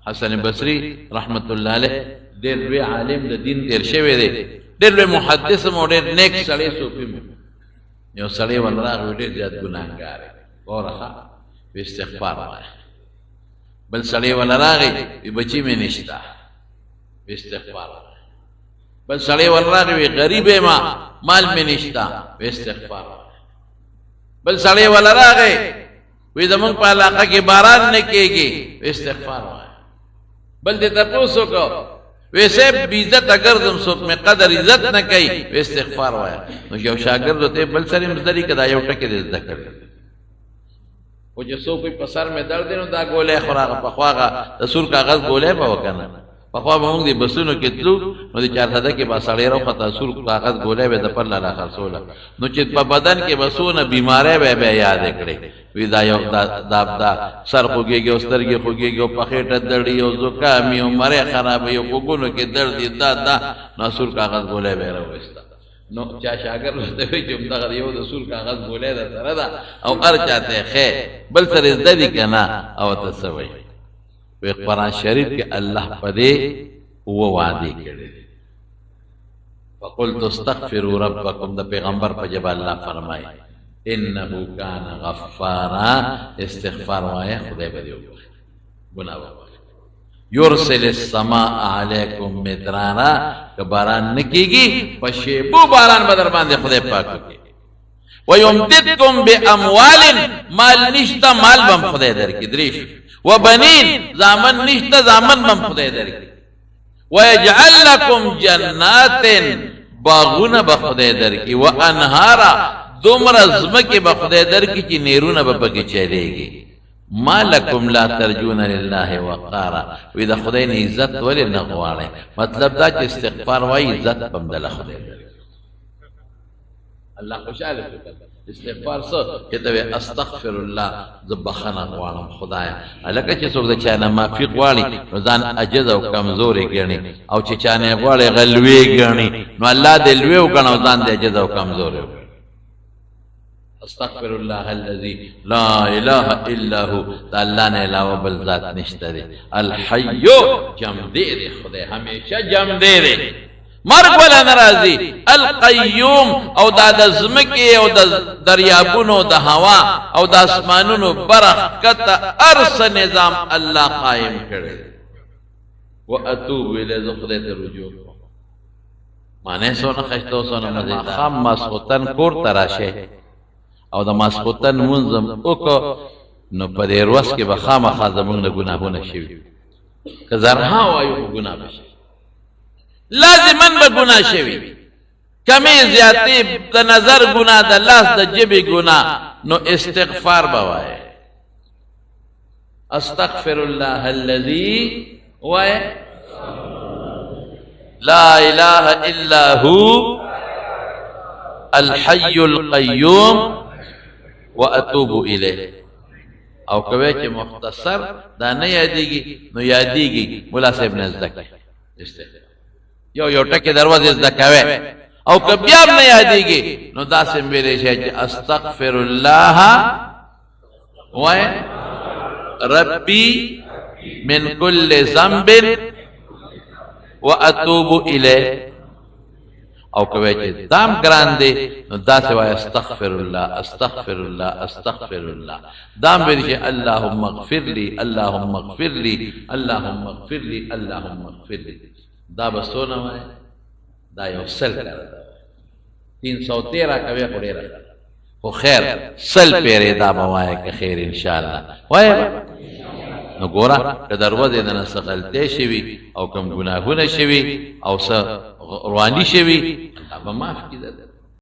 حسن بصری رحمت الله علیه ډېر لوی عالم د دین تیر شوی دی، ډېر لوی محدث مو، ډېر نیک سړی صوفي مو. یو سړی ولراغ ډېر زیات ګناهګار ورخه استغفار وایه. بل سړی ولراغی بچی مې نشته استغفار وایه. بل سړی ولراغی غریب ما مال مې نشته استغفار وایه. بل سړی ولراغی وی زمونږ په علاقه کې باران نه کېږي استغفار وایه. بل دې تپوسو کو ویسے عزت اگر تم څوک مې قدر عزت نه کوي استغفار وایه. نو یو شاګرد ته بل سړی مزدری کدا یو ټکی دې زده کړي او چې څوک په سر مې درد نو دا ګولې خوراغه په خواغه د سور کاغذ ګولې به وکنه په خوا به موږ دې بسونو کې تلو نو د 400 کې با سړی راو خطا سور کاغذ ګولې به د پر لاله خرڅوله نو چې په بدن کې بسونه بیمارې به یاد کړي وی دا یو دا سر خوږیږي او سترګې خوږیږي او په خېټه دړي او زکامي او مړې خراب یو وګونو کې درد دا نو سور کاغذ ګولې به راوستا. نو چا شاګرد ته وی چې دغه یو د سور کاغذ ګولې ده سره ده او ار چاته خې بل سره زده دي کنه او تسوي. په قرآن شریف کې الله پدې و وعده کړی فقلت استغفروا ربکم د پیغمبر په جواب الله فرمایي انه کان غفارا استغفار وایه خدای به دې وکړي ګناه وکړي. یرسل السماء علیکم مدرارا که باران نکیږي په شیبو باران بدر باندې خدای پاک وکړي. ويمددكم باموال مال نشتا مال بم خدای درکړي دریش وبنين زامن نشتا زامن بم خدای درکړي. ويجعل لكم جنات باغونه بخدای درکړي وانهارا دومره زمکه بخدای درکړي چې نیرونه به پکې چلیږي. ما لکم لا ترجون لله وقارا وی دا خدای نه عزت ولې نه غواړي. مطلب دا چې استغفار وای عزت پم دل خدای الله خوشاله کړي. استغفار څه چې ته استغفر الله ذبخنا غواړم خدایا الکه چې څوک د چا نه معافي غواړي نو ځان عجز او کمزوري ګڼي او چې چا نه غواړي غلوي ګڼي نو الله دې لوي وګڼو ځان دې عجز او کمزوري. استغفر الله الذي لا اله الا هو الله نه علاوه بل ذات نشته دی. الحي جم دې خدای همیشه جم دې مرګ ولا ناراضي. القيوم او د زمکه او د دریابونو د هوا او د اسمانونو برکت ارس نظام الله قائم کړي. واتوب الى خدای ته رجوع معنی سونه خشتو سونه مزه خام مسخوتن کور تراشه او د ماسخوتن منظم اوکو نو په دې ورځ کې به خامخا زمونږ نه ګناهونه شوي که زرها وایو ګناه بشي لازمن به ګناه شوي کمې زیاتې د نظر ګناه د لاس د جبې ګناه نو استغفار به وایه استغفر الله الذي وایه لا اله الا هو الحي القيوم واتوب الیه. او کوي چې مختصر دا نه یادېږي نو یادېږي مولا صاحب نه زده کوي یو ټکی دروازه زده کوي او که بیا نه یادېږي نو دا سم ویلې شي چې استغفر الله و ربي من كل ذنب واتوب الیه. او کوي چې دام ګران دی نو دا سوای استغفر الله استغفر الله استغفر الله دام ویل چې اللهم اغفر لي اللهم اغفر لي اللهم اغفر لي اللهم اغفر لي دا بسونه وای دا یو سل کړه 313 کوي خو ډیر خو خیر سل پیری دا موای که خیر ان شاء الله وای نو ګورا که دروازه د نس غلطه شوی او کوم ګناهونه شوی او څه رواني شوی الله به معاف کړي.